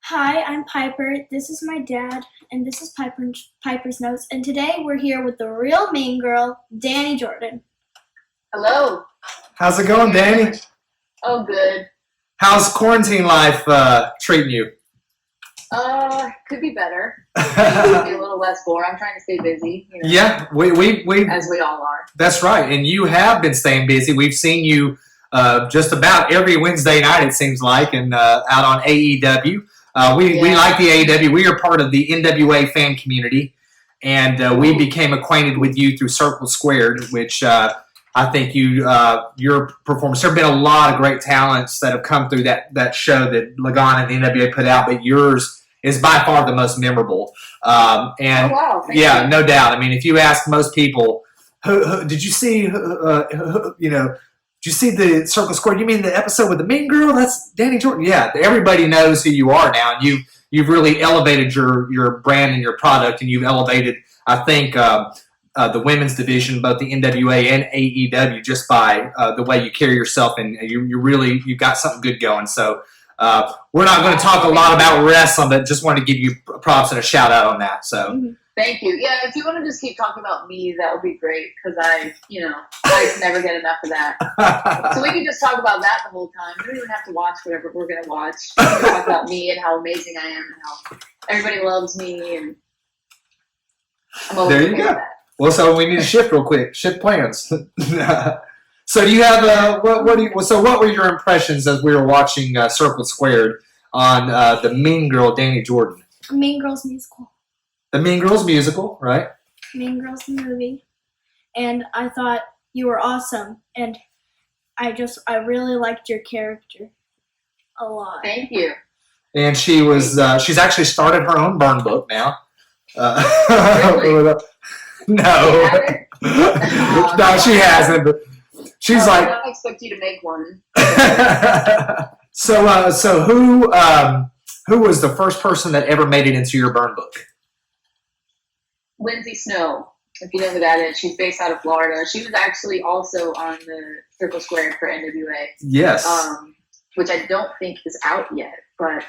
Hi, I'm Piper. This is my dad, and this is Piper's Notes. And today we're here with the real mean girl, Dani Jordyn. Hello. How's it going, Dani? Oh, good. How's quarantine life treating you? Could be better. Could be a little less bored. I'm trying to stay busy. You know, Yeah, we as we all are. That's right, and you have been staying busy. We've seen you just about every Wednesday night, it seems like, and out on AEW. We like the AEW. We are part of the NWA fan community, and we became acquainted with you through Circle Squared, which I think your performance. There have been a lot of great talents that have come through that show that Lagan and the NWA put out, but yours is by far the most memorable. Oh, wow. Thank you. No doubt. I mean, if you ask most people, did you see, did you see the Circle Square? You mean the episode with the mean girl? That's Dani Jordyn. Yeah, everybody knows who you are now. And you've really elevated your brand and your product, and you've elevated, I think, the women's division, both the NWA and AEW, just by the way you carry yourself, and you've got something good going. So we're not going to talk a lot about wrestling, but just wanted to give you props and a shout out on that. So thank you. Yeah, if you want to just keep talking about me, that would be great, because I can never get enough of that. So we can just talk about that the whole time. We don't even have to watch whatever we're going to watch. We can talk about me and how amazing I am and how everybody loves me, and I'm always there you go. that. Well, so we need to shift real quick. Shift plans. So do you have what were your impressions as we were watching Circle Squared on the Mean Girl Dani Jordyn? Mean Girls musical. The Mean Girls musical, right? Mean Girls the movie. And I thought you were awesome, and I really liked your character a lot. Thank you. And she was she's actually started her own burn book now. Really? No, no, she hasn't. But she's like, I don't expect you to make one. So who was the first person that ever made it into your burn book? Lindsay Snow, if you know who that is. She's based out of Florida. She was actually also on the Circle Square for NWA. Yes. Which I don't think is out yet, but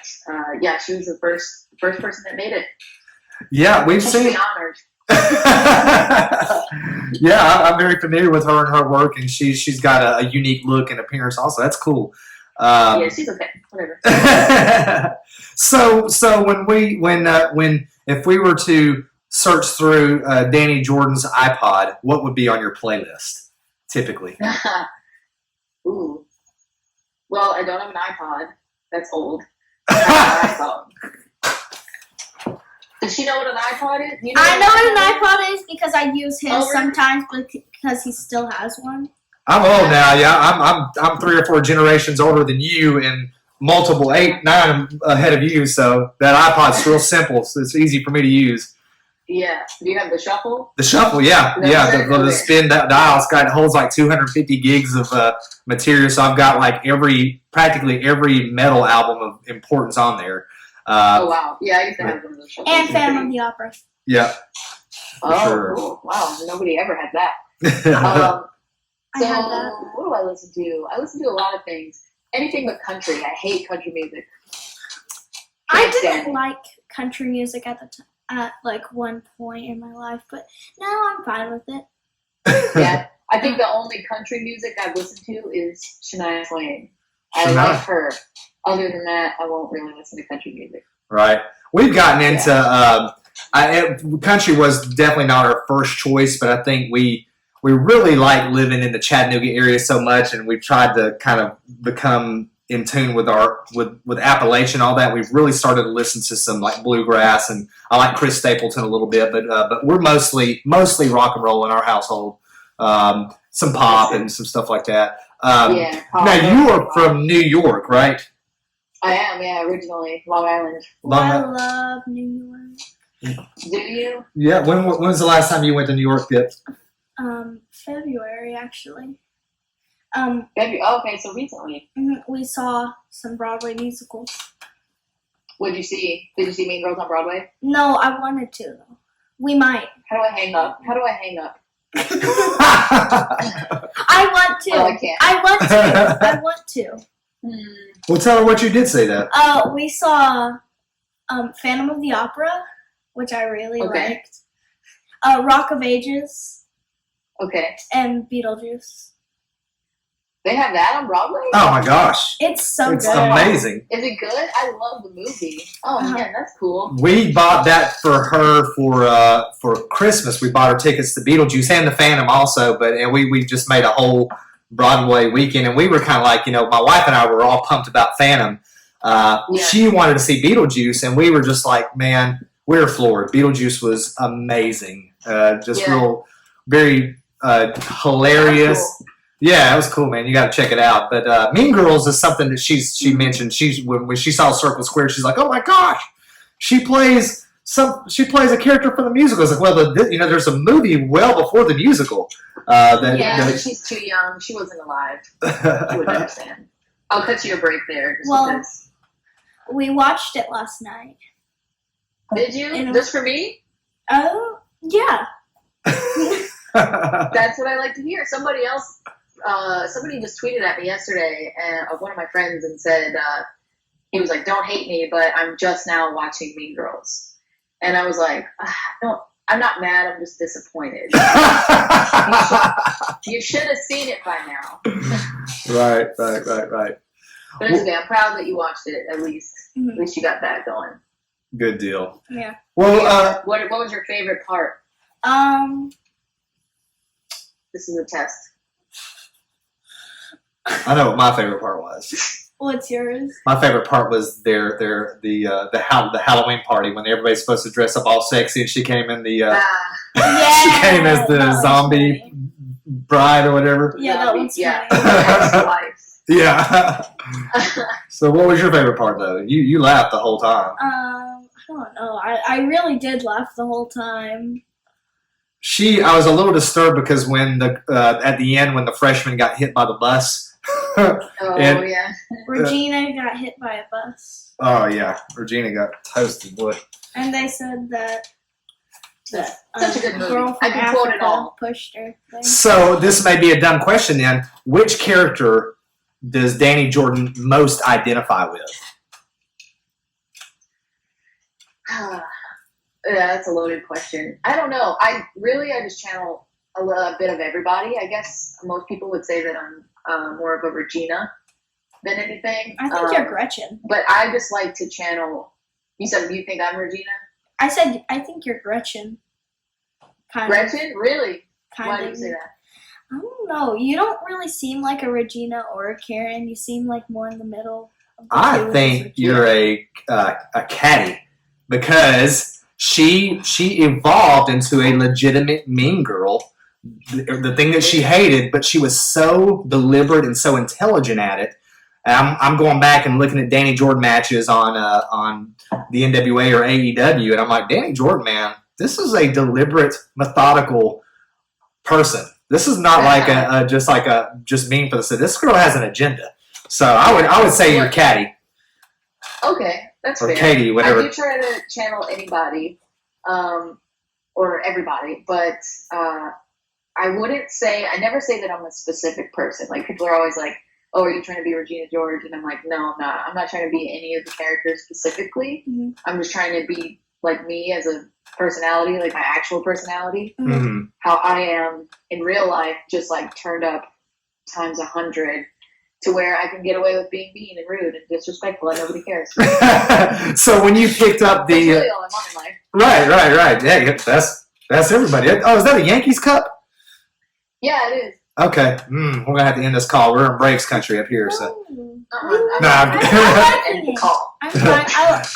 yeah, she was the first person that made it. Yeah, we've seen. Be honored. Yeah, I'm very familiar with her and her work, and she's got a unique look and appearance. Also, that's cool. Yeah, she's okay. Whatever. So when if we were to search through Dani Jordyn's iPod, what would be on your playlist typically? Ooh. Well, I don't have an iPod. That's old. I have an iPhone. Does she know what an iPod is? I know what an iPod is because I use his sometimes because he still has one. I'm old now. Yeah, I'm 3 or 4 generations older than you, and multiple 8, 9 ahead of you. So that iPod's real simple. So it's easy for me to use. Yeah. Do you have the shuffle? The shuffle, yeah. The spin dial. It holds like 250 gigs of material. So I've got like practically every metal album of importance on there. Oh, wow. Yeah, I used to have one of those shuffles. And Phantom of the Opera. Yeah. Oh, sure. Cool. Wow. Nobody ever had that. I had that. What do I listen to? I listen to a lot of things. Anything but country. I hate country music. I didn't like country music at like one point in my life, but now I'm fine with it. Yeah, I think the only country music I've listened to is Shania Twain. I like her. Other than that, I won't really listen to country music. Right. We've gotten into country was definitely not our first choice, but I think we really like living in the Chattanooga area so much, and we've tried to kind of become in tune with Appalachian and all that. We've really started to listen to some like bluegrass, and I like Chris Stapleton a little bit, but we're mostly rock and roll in our household. Some pop and some stuff like that. Yeah. Now you are from New York, right? I am, yeah, originally Long Island. I love New York. Do you? Yeah. When was the last time you went to New York, Pip? February actually. Okay, so recently. We saw some Broadway musicals. What'd you see? Did you see Mean Girls on Broadway? No, I wanted to. We might. How do I hang up? I want to. Oh, I can't. I want to. Well, tell her what you did say, though. We saw Phantom of the Opera, which I really liked. Rock of Ages. Okay. And Beetlejuice. They have that on Broadway? Oh my gosh. It's so it's good. amazing. Is it good? I love the movie. Oh man, that's cool. We bought that for her for Christmas. We bought her tickets to Beetlejuice and the Phantom also, but we just made a whole Broadway weekend, and we were kind of like, my wife and I were all pumped about Phantom. She wanted to see Beetlejuice, and we were just like, man, we were floored. Beetlejuice was amazing. Real, very hilarious. Cool. Yeah, it was cool, man. You got to check it out. But Mean Girls is something that she mentioned. When she saw Circle Square, she's like, "Oh my gosh, she plays a character from the musical." It's like, well, there's a movie well before the musical. But she's too young. She wasn't alive. You wouldn't understand. I'll cut you a break there. Because. We watched it last night. Did you? Just for me? Oh, yeah. That's what I like to hear. Somebody just tweeted at me yesterday, of one of my friends, and said he was like, "Don't hate me, but I'm just now watching Mean Girls," and I was like, "No, I'm not mad. I'm just disappointed. You should have seen it by now." Right. But it's okay. I'm proud that you watched it. At least you got that going. Good deal. Yeah. Well, what was your favorite part? This is a test. I know what my favorite part was. What's yours? My favorite part was the Halloween party when everybody's supposed to dress up all sexy, and she came in she came as the zombie bride or whatever. Yeah, that one's Yeah. So, what was your favorite part though? You laughed the whole time. I don't know. I really did laugh the whole time. I was a little disturbed because when at the end when the freshman got hit by the bus. Regina got hit by a bus. Oh yeah, Regina got toasted, boy. And they said that such a good movie. Girl from I can quote it all. Pushed her. So this may be a dumb question then. Which character does Dani Jordyn most identify with? Yeah, that's a loaded question. I don't know. I just channel a bit of everybody. I guess most people would say that I'm more of a Regina than anything. I think you're Gretchen. But I just like to channel. You said you think I'm Regina? I said I think you're Gretchen. Gretchen? Really? Why Kind did you say that? I don't know. You don't really seem like a Regina or a Karen. You seem like more in the middle. I think you're a catty because she evolved into a legitimate mean girl. The thing that she hated, but she was so deliberate and so intelligent at it. And I'm going back and looking at Dani Jordyn matches on the NWA or AEW, and I'm like, Dani Jordyn, man, this is a deliberate, methodical person. This is not like just mean for the city. This girl has an agenda. So I would say you're catty. Okay, that's or fair. Katie, whatever. I do try to channel anybody, or everybody, but I never say that I'm a specific person. Like, people are always like, "Oh, are you trying to be Regina George?" And I'm like, "No, I'm not. I'm not trying to be any of the characters specifically. Mm-hmm. I'm just trying to be like me as a personality, like my actual personality, Mm-hmm. how I am in real life, just like turned up times 100, to where I can get away with being mean and rude and disrespectful and nobody cares." So when you picked up That's really all I want in life. Right. Yeah, that's everybody. Oh, is that a Yankees cup? Yeah, it is. Okay, we're gonna have to end this call. We're in Braves country up here, so. End the call. I'm fine.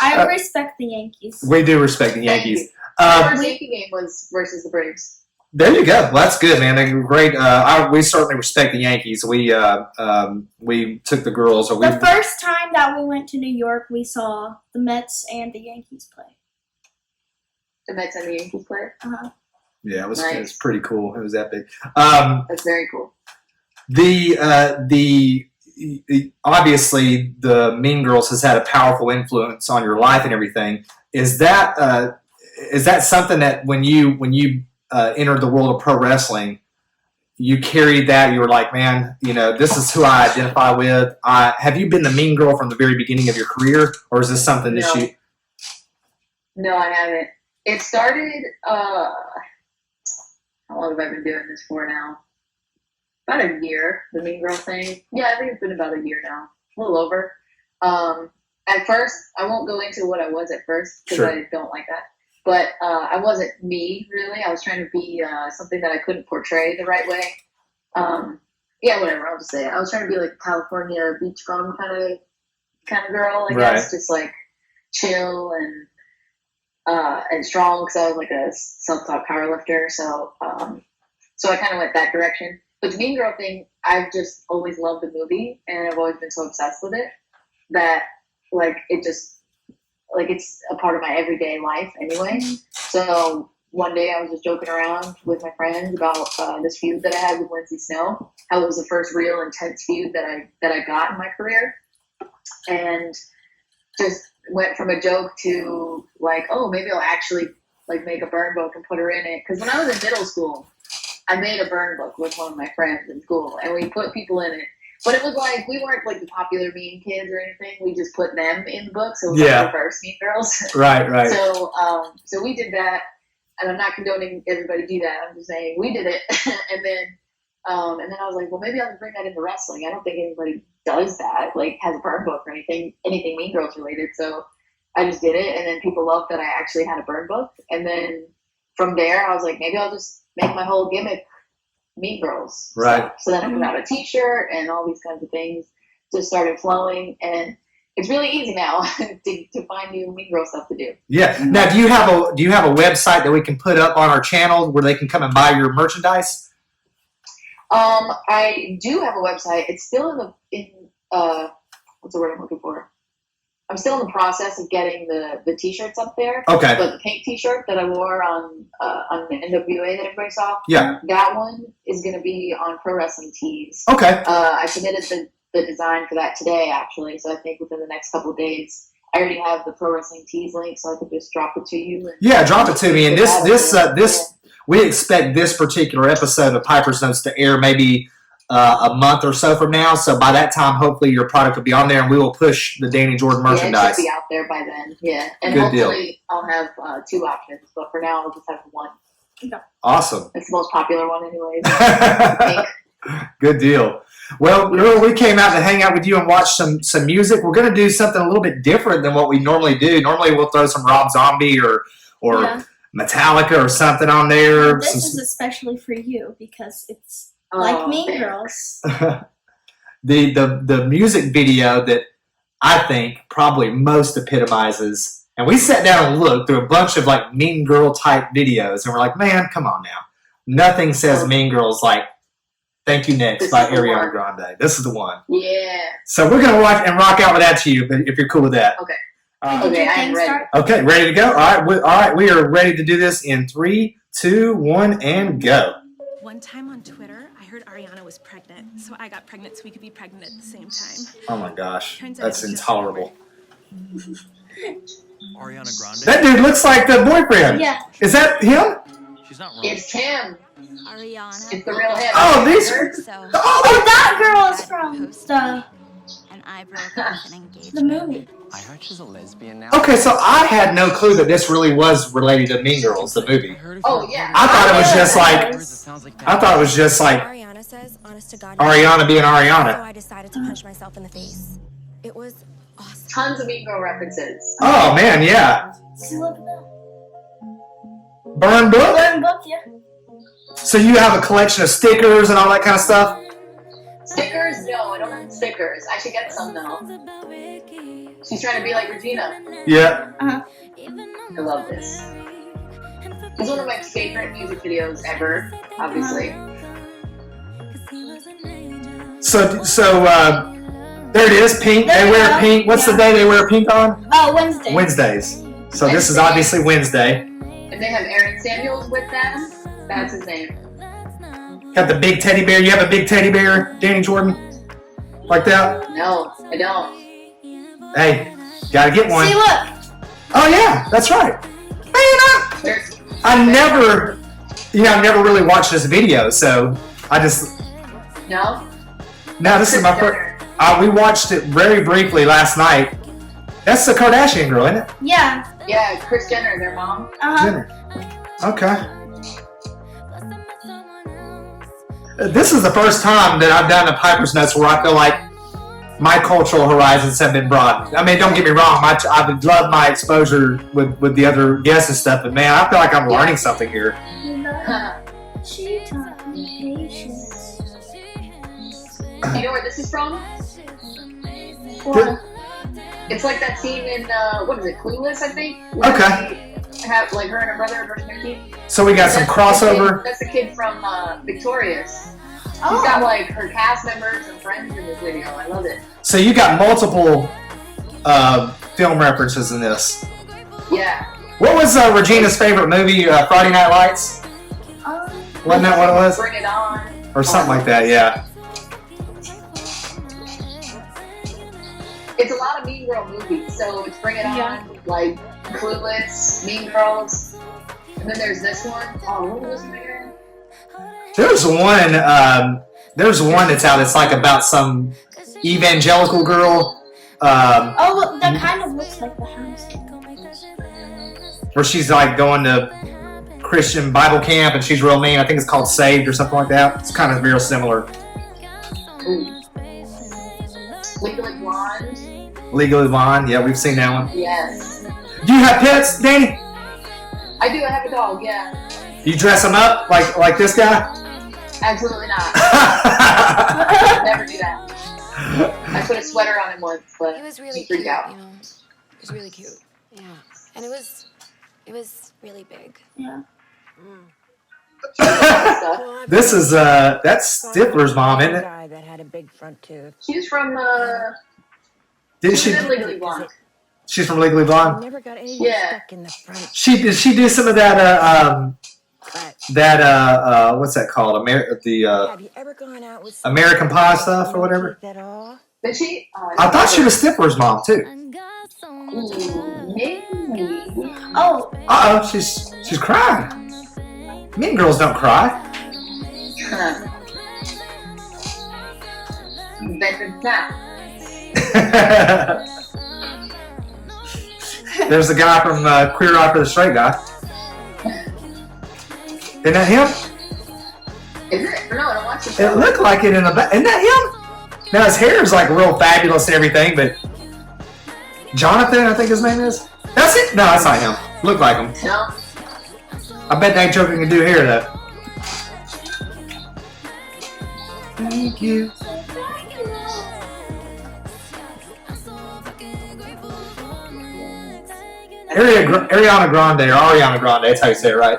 I respect the Yankees. We do respect the Yankees. The first Yankee game was versus the Braves. There you go. Well, that's good, man. They're great. We certainly respect the Yankees. We took the girls. The first time that we went to New York, we saw the Mets and the Yankees play. The Mets and the Yankees play? Uh-huh. Yeah, it was pretty cool. It was epic. That's very cool. obviously the Mean Girls has had a powerful influence on your life and everything. Is that something that when you entered the world of pro wrestling, you carried that? You were like, man, this is who I identify with. Have you been the Mean Girl from the very beginning of your career, or is this something that you? No, I haven't. It started. How long have I been doing this for now? About a year, the Mean Girl thing. Yeah, I think it's been about a year now, a little over. At first, I won't go into what I was at first because Sure. I don't like that. But I wasn't me, really. I was trying to be something that I couldn't portray the right way. Yeah, whatever. I'll just say it. I was trying to be like a California beach bum kind of girl, I guess, just like chill and strong because I was like a self-taught powerlifter. So I kind of went that direction. But the Mean Girl thing, I've just always loved the movie, and I've always been so obsessed with it that it's a part of my everyday life anyway. So one day I was just joking around with my friends about this feud that I had with Lindsay Snow, how it was the first real intense feud that I got in my career, and just went from a joke to like, oh, maybe I'll actually like make a burn book and put her in it. Because when I was in middle school, I made a burn book with one of my friends in school, and we put people in it. But it was like, we weren't like the popular mean kids or anything. We just put them in the book, so it was like reverse Mean Girls. Right. So we did that, and I'm not condoning everybody do that. I'm just saying we did it, and then I was like, well, maybe I'll bring that into wrestling. I don't think anybody does that, like has a burn book or anything Mean Girls related. So I just did it, and then people loved that I actually had a burn book. And then from there, I was like, maybe I'll just make my whole gimmick Mean Girls. Right. So then I put out a T-shirt and all these kinds of things just started flowing, and it's really easy now to find new Mean Girl stuff to do. Yeah. Now, do you have a website that we can put up on our channel where they can come and buy your merchandise? I do have a website. It's still what's the word I'm looking for? I'm still in the process of getting the T-shirts up there. Okay. But the pink T-shirt that I wore on the NWA that everybody saw, yeah, that one is going to be on Pro Wrestling Tees. Okay. I submitted the design for that today, actually. So I think within the next couple of days, I already have the Pro Wrestling Tees link, so I could just drop it to you. Drop it to me. And we expect this particular episode of Piper's Notes to air maybe a month or so from now. So by that time, hopefully your product will be on there, and we will push the Dani Jordyn merchandise. Yeah, it should be out there by then. Yeah, and Good hopefully deal. I'll have 2 options, but for now I'll just have one. Awesome. It's the most popular one, anyways. Good deal. Well, we came out to hang out with you and watch some music. We're going to do something a little bit different than what we normally do. Normally we'll throw some Rob Zombie or Metallica or something on there. This is especially for you because it's like Mean Girls. The music video that I think probably most epitomizes, and we sat down and looked through a bunch of like Mean Girl type videos, and we're like, man, come on now. Nothing says Mean Girls like Thank You Next by Ariana Grande. This is the one. Yeah. So we're going to watch and rock out with that to you, if you're cool with that. Okay. Okay, I'm ready. Okay, ready to go? All right, we are ready to do this in 3, 2, 1, and go. One time on Twitter, I heard Ariana was pregnant, so I got pregnant so we could be pregnant at the same time. Oh my gosh, Turns out that's it was just intolerable. Ariana Grande. That dude looks like the boyfriend. Yeah. Is that him? She's not wrong. It's him. Ariana. It's the real him. Oh, these. So, Oh, that girl is from and I broke off an engagement. the movie. I heard she's a lesbian now. Okay, so I had no clue that this really was related to Mean Girls, the movie. Oh, yeah. I thought it was just like Ariana says, honest to God, Ariana being so Ariana. I decided to punch myself in the face. It was awesome. Tons of Mean Girl references. Oh man, yeah. See, look at that. Burn book. Burn book, yeah. So you have a collection of stickers and all that kind of stuff. Stickers? No, I don't have stickers. I should get some, though. She's trying to be like Regina. Yeah. I love this. It's one of my favorite music videos ever, obviously. So there it is, pink. They wear pink. What's the day they wear pink on? Oh, Wednesday. Wednesdays. So this is obviously Wednesday. And they have Aaron Samuels with them. That's his name. Got the big teddy bear. You have a big teddy bear, Dani Jordyn? like that? No, I don't. Hey, gotta get one. See, look. Oh yeah, that's right. Man, There's, I never really watched this video, so I just. no? Now this is my first. We watched it very briefly last night. That's the Kardashian girl, isn't it? Yeah. Yeah, Kris Jenner, their mom. Uh-huh. Okay. This is the first time that I've done a Piper's Notes where I feel like my cultural horizons have been broadened. I mean, don't get me wrong, I would love my exposure with the other guests and stuff, but man, I feel like I'm learning something here. She taught me patience. You know where this is from? Or, It's like that scene in, what is it, Clueless, I think? Okay. They have, like, her and her brother brushing their teeth. So we got some crossover. That's the kid from Victorious. She's oh, got, like, her cast members and friends in this video. I love it. So you got multiple film references in this. Yeah. What was Regina's favorite movie? Friday Night Lights? Wasn't that what it was? Bring It On. Or something like that, yeah. It's a lot of Mean Girl movies. So it's Bring It On, like Clueless, Mean Girls. And then there's this one. Oh, what was this one again? There's one that's out. It's like about some evangelical girl oh, that kind of looks like the house. where she's like going to Christian Bible camp and she's real mean. I think it's called Saved or something like that. It's kind of real similar. Ooh. Legally Blonde. Legally Blonde. Yeah, we've seen that one. Yes. Do you have pets, Danny? I do. I have a dog. Yeah. You dress them up like this guy? Absolutely not. Never do that. I put a sweater on him once, but It was he really freaked cute, out. you know. It was really cute. Yeah. And it was really big. Yeah. Stuff. This is that's Stifler's mom, isn't it? Guy that had a big front tooth. She's from Did she's she? in Legally Blonde. She's from Legally Blonde. Never got any Yeah. stuck in the front. Did she do some of that But what's that called? have you ever gone out with American Pie stuff or whatever? At all? Did she? I thought she was Stifler's mom too. Ooh, maybe. Oh, Uh-oh, she's crying. Mean girls don't cry. Invented that. There's the guy from Queer Eye for the Straight Guy. Isn't that him? Is it? No, I don't watch the It show. looked like it in the back. Isn't that him? Now his hair is like real fabulous and everything, but Jonathan, I think his name is. That's it? No, that's not him. Looked like him. No. I bet that joker can do hair though. Thank you. Ariana Grande, that's how you say it, right?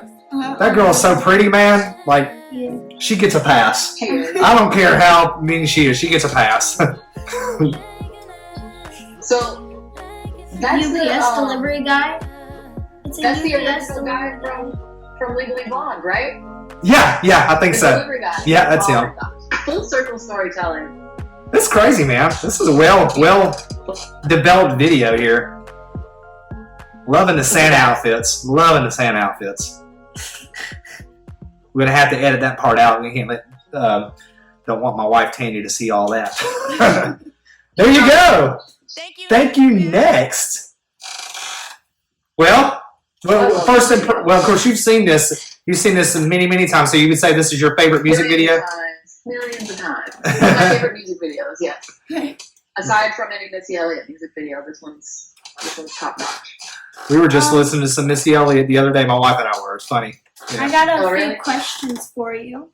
That girl's so pretty, man. Like, yeah. she gets a pass. She is. I don't care how mean she is, she gets a pass. So that's UPS the delivery guy. It's a that's the UPS original guy from Legally Blonde, right? yeah, I think The so. delivery guy. Yeah, that's Oh him. my gosh. Full circle storytelling. That's crazy, man. This is a well developed video here. Loving the Santa outfits. Loving the Santa outfits. We're gonna have to edit that part out. We can't let. Don't want my wife Tanya to see all that. There you go. Thank you. Next. Well, first, well, of course, you've seen this. You've seen this many times. So you would say this is your favorite music video? Millions of times. It's one of my favorite music videos, yes. Aside from any Missy Elliott music video, this one's top notch. We were just listening to some Missy Elliott the other day. My wife and I were. It's funny. I got a Oh, few really? questions for you.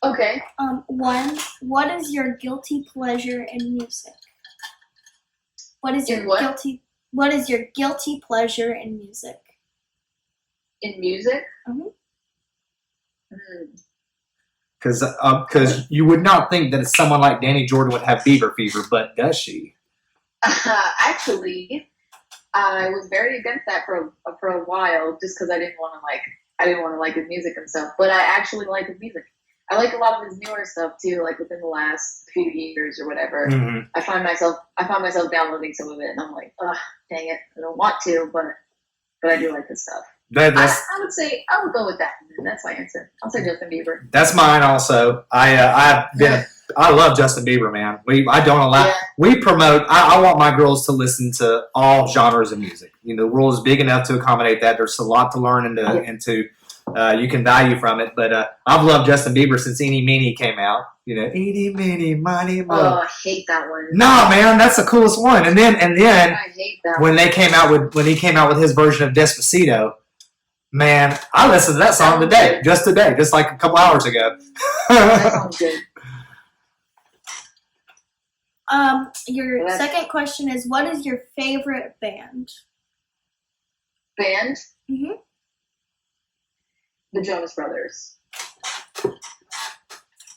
Okay. One, what is your guilty pleasure in music? What is your In what? What is your guilty pleasure in music? In music? Mhm. Because you would not think that someone like Danny Jordyn would have beaver fever, but does she? Actually, I was very against that for a while, just because I didn't want to like his music and stuff. But I actually like his music. I like a lot of his newer stuff too, like within the last few years or whatever. Mm-hmm. I find myself downloading some of it, and I'm like, ugh, dang it, I don't want to, but I do like this stuff. That's I would say I would go with that. That's my answer. I'll say Justin Bieber. that's mine also. I love Justin Bieber, man. I don't allow. Yeah. We promote. I want my girls to listen to all genres of music. You know, the world is big enough to accommodate that. There's a lot to learn into. You can value from it. But I've loved Justin Bieber since Eeny Meeny came out. You know, Eeny Meeny Miny Mo. Oh, I hate that one. No, man, that's the coolest one. And then I hate that when one. he came out with his version of Despacito, man, I listened to that song today, just like a couple hours ago. That sounds good. Your That's- second question is, what is your favorite band? Band? Mm-hmm. The Jonas Brothers.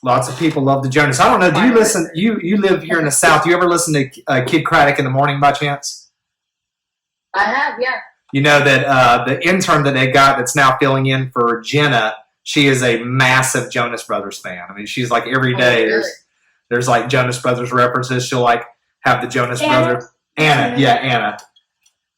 Lots of people love the Jonas. I don't know. Do you listen? You live here in the South. Do you ever listen to Kid Craddock in the morning by chance? I have, yeah. You know that the intern that they got that's now filling in for Jenna, she is a massive Jonas Brothers fan. I mean, she's like every day really? there's like Jonas Brothers references. She'll like have the Jonas Anna? Brothers. Anna.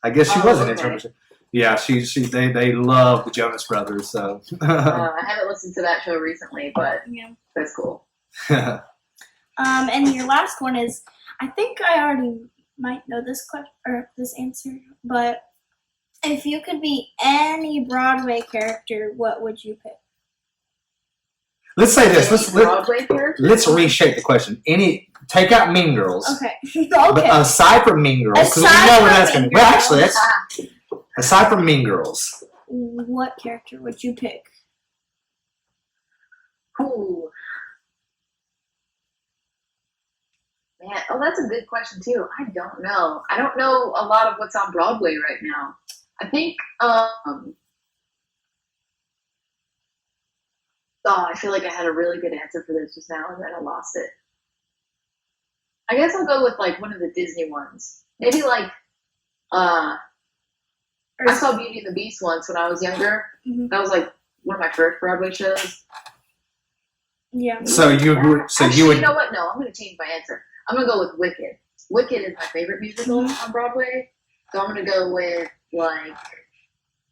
I guess she was an okay. intern. Yeah, they love the Jonas Brothers. So I haven't listened to that show recently, but Yeah. that's cool. And your last one is, I think I already might know this question or this answer, but if you could be any Broadway character, what would you pick? let's say this. Broadway character? Let's reshape the question. Take out Mean Girls. Okay. But Okay. aside from Mean Girls, because we Aside know where from that's going to Mean be. Well, Girls. actually, that's aside from Mean Girls. What character would you pick? Ooh. Man, that's a good question too. I don't know. I don't know a lot of what's on Broadway right now. I think I feel like I had a really good answer for this just now and then I lost it. I guess I'll go with like one of the Disney ones. Maybe like I saw Beauty and the Beast once when I was younger. Mhm. That was like one of my first Broadway shows. Yeah. So you Actually, you know what? No, I'm going to change my answer. I'm going to go with Wicked. Wicked is my favorite musical on Broadway. So I'm going to go with, like,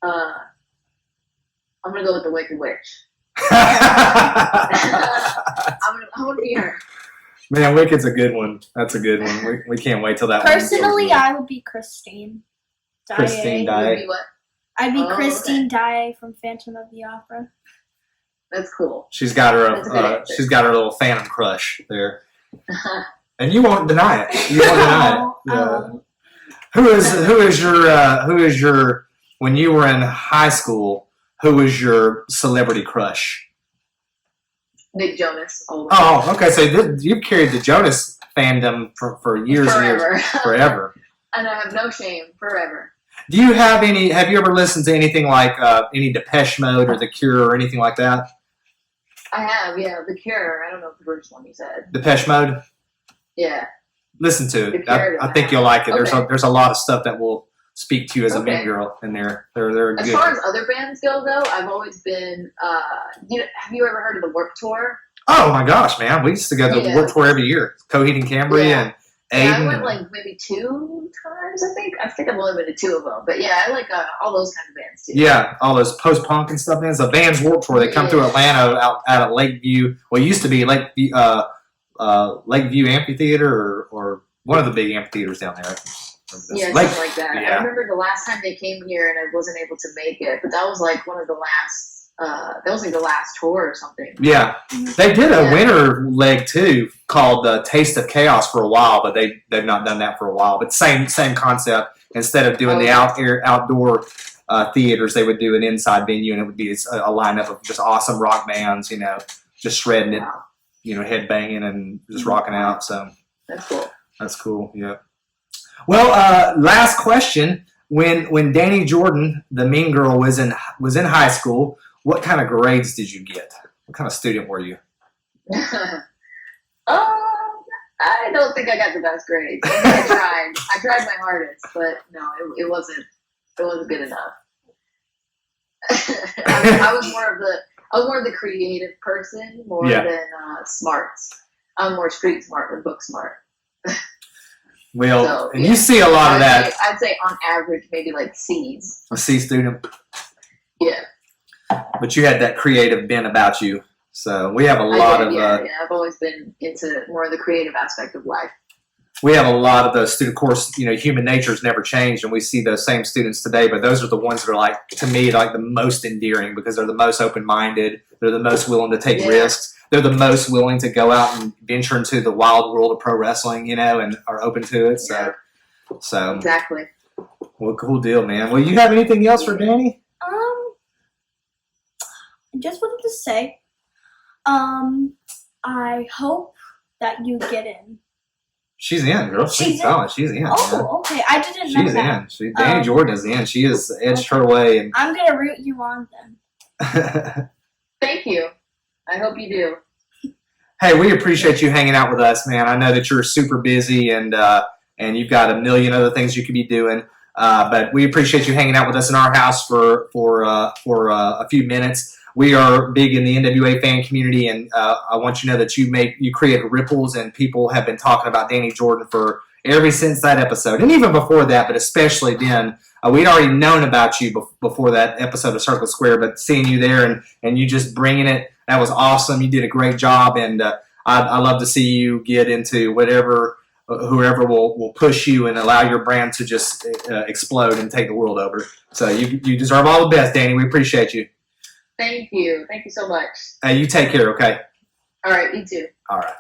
I'm going to go with The Wicked Witch. I'm going to be her. Man, Wicked's a good one. That's a good one. We can't wait till that Personally, one. I would be Christine. Christine Daae. You would Daae. be what? I'd be Oh, Christine Daae from Phantom of the Opera. That's cool. She's got her That's a good answer. she's got her little Phantom crush there. And you won't deny it. You won't deny it. Yeah. Who is your when you were in high school? Who was your celebrity crush? Nick Jonas. All the way. Oh, okay. So you've carried the Jonas fandom for years and Forever. years, forever. And I have no shame. Forever. Do you have any? Have you ever listened to anything like any Depeche Mode or The Cure or anything like that? I have, yeah. The Cure. I don't know the first one you said. Depeche Mode. Yeah. Listen to The it. Cure, I think you'll like it. Okay. There's a lot of stuff that will speak to you as a Okay. mean girl in there. They're As good. far as other bands go, though, I've always been. Have you ever heard of the Warped Tour? Oh my gosh, man! We used to go to the Yeah. Warped Tour every year. Coheed and Cambria Yeah. and Yeah, I Aiden. went like maybe 2 times. I think I've only been to 2 of them, but yeah, I like all those kinds of bands too. Yeah, all those post punk and stuff. Man, it's a Vans Warped Tour. They come through Yeah. Atlanta out at Lakeview. Well, it used to be Lakeview Amphitheater or one of the big amphitheaters down there. Yeah, Lake- something like that. yeah. I remember the last time they came here and I wasn't able to make it, but that was like one of the last. That was like the last tour or something. Yeah, they did a Yeah. winter leg too called Taste of Chaos for a while, but they've not done that for a while. But same concept. Instead of doing the outdoor theaters, they would do an inside venue, and it would be a lineup of just awesome rock bands. You know, just shredding it. Wow. You know, head banging and just rocking out. So That's cool. that's cool. Yeah. Well, last question. When Dani Jordyn, the mean girl, was in high school, what kind of grades did you get? What kind of student were you? I don't think I got the best grades. I tried. I tried my hardest, but no, it wasn't good enough. I I was more the creative person more Yeah. than smarts. I'm more street smart than book smart. Well, So, and yeah. you see a lot of that. I'd say on average maybe like C's. A C student, Yeah. but you had that creative bent about you. So we have a lot of I've always been into more of the creative aspect of life. we have a lot of those students. Of course, human nature's never changed, and we see those same students today. But those are the ones that are like, to me, like the most endearing because they're the most open-minded. They're the most willing to take risks. They're the most willing to go out and venture into the wild world of pro wrestling, and are open to it. So Exactly. Well, cool deal, man. Well, you have anything else for Dani? I just wanted to say, I hope that you get in. She's in, girl. She's She's in. Oh, okay. I didn't know She's that. in. Dani Jordyn is in. She has edged her way. And I'm gonna root you on then. Thank you. I hope you do. Hey, we appreciate you hanging out with us, man. I know that you're super busy and you've got a million other things you could be doing. But we appreciate you hanging out with us in our house for a few minutes. We are big in the NWA fan community, and I want you to know that you created ripples, and people have been talking about Dani Jordyn for ever since that episode, and even before that, but especially then. We'd already known about you before that episode of Circle Square, but seeing you there and you just bringing it, that was awesome. You did a great job, and I love to see you get into whatever, whoever will push you and allow your brand to just explode and take the world over. So you deserve all the best, Dani. We appreciate you. Thank you. Thank you so much. You take care, okay? All right, you too. All right.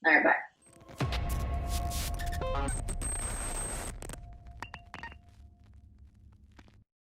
All right, bye.